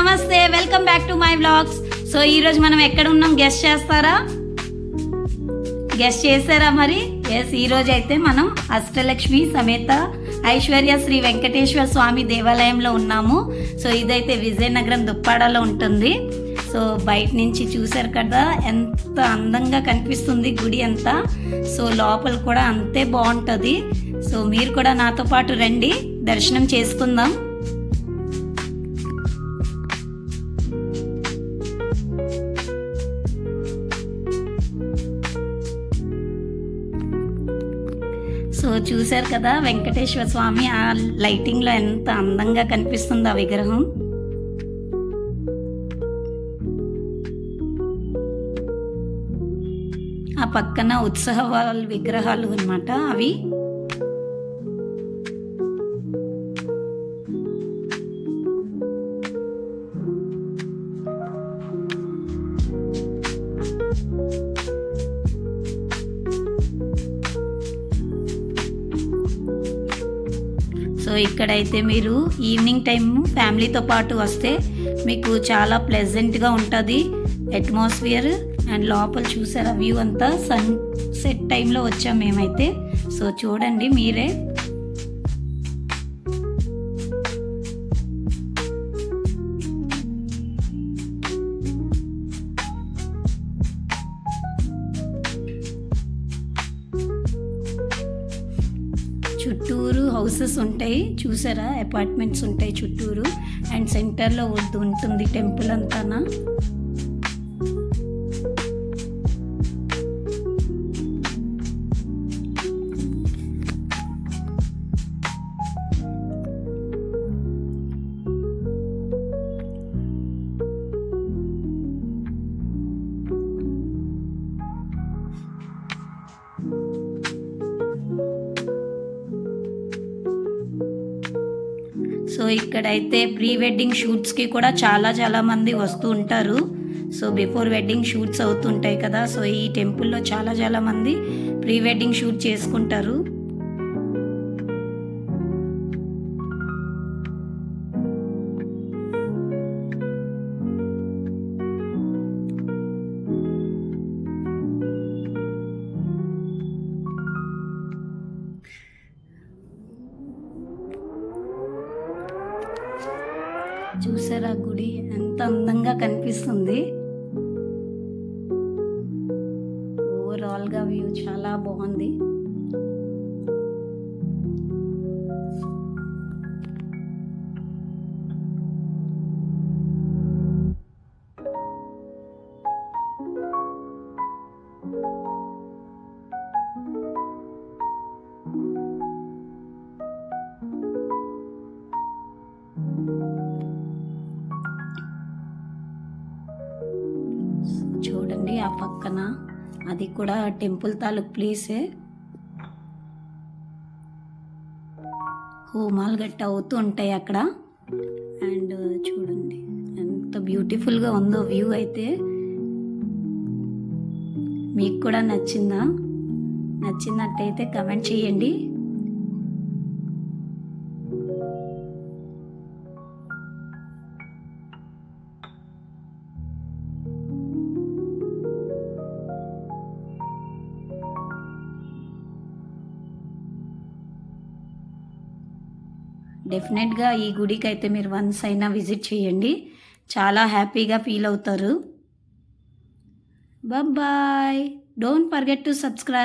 నమస్తే, welcome back to my vlogs. So ఈరోజు మనం ఎక్కడ ఉన్నాం గెస్ట్ చేస్తారా? గెస్ట్ చేశారా మరి? ఎస్, ఈరోజు అయితే మనం అష్టలక్ష్మి సమేత ఐశ్వర్య శ్రీ వెంకటేశ్వర స్వామి దేవాలయంలో ఉన్నాము. సో ఇదైతే విజయనగరం దుప్పాడలో ఉంటుంది. సో బయట నుంచి చూసారు కదా ఎంత అందంగా కనిపిస్తుంది గుడి అంతా. సో లోపల కూడా అంతే బాగుంటుంది. సో మీరు కూడా నాతో పాటు రండి, దర్శనం చేసుకుందాం. సో చూశారు కదా వెంకటేశ్వర స్వామి ఆ లైటింగ్లో ఎంత అందంగా కనిపిస్తుంది ఆ విగ్రహం. ఆ పక్కన ఉత్సవాల విగ్రహాలు అన్నమాట అవి. సో ఇక్కడైతే మీరు ఈవినింగ్ టైం ఫ్యామిలీతో పాటు వస్తే మీకు చాలా ప్లెజెంట్గా ఉంటుంది అట్మాస్ఫియర్. అండ్ లోపల చూసారా వ్యూ అంతా సన్ సెట్ టైంలో వచ్చాం మేమైతే. సో చూడండి మీరే. చుట్టూరు హౌసెస్ ఉంటాయి చూసారా, అపార్ట్మెంట్స్ ఉంటాయి చుట్టూరు. అండ్ సెంటర్లో ఉంటుంది టెంపుల్ అంతానా. సో ఇక్కడైతే ప్రీ వెడ్డింగ్ షూట్స్కి కూడా చాలా మంది వస్తూ ఉంటారు. సో బిఫోర్ వెడ్డింగ్ షూట్స్ అవుతుంటాయి కదా. సో ఈ టెంపుల్లో చాలా మంది ప్రీ వెడ్డింగ్ షూట్ చేసుకుంటారు. చూసారా గుడి ఎంత అందంగా కనిపిస్తుంది. ఓవరాల్గా వ్యూ చాలా బాగుంది. చూడండి ఆ పక్కన అది కూడా టెంపుల్ తాలూకు ప్లేసే. హోమాలు గట్ట అవుతూ ఉంటాయి అక్కడ. అండ్ చూడండి ఎంత బ్యూటిఫుల్గా ఉందో వ్యూ అయితే. మీకు కూడా నచ్చినట్టయితే కమెంట్ చేయండి. డెఫినెట్గా ఈ గుడికి అయితే మీరు వన్స్ అయినా విజిట్ చేయండి, చాలా హ్యాపీగా ఫీల్ అవుతారు. Bye, don't forget to subscribe.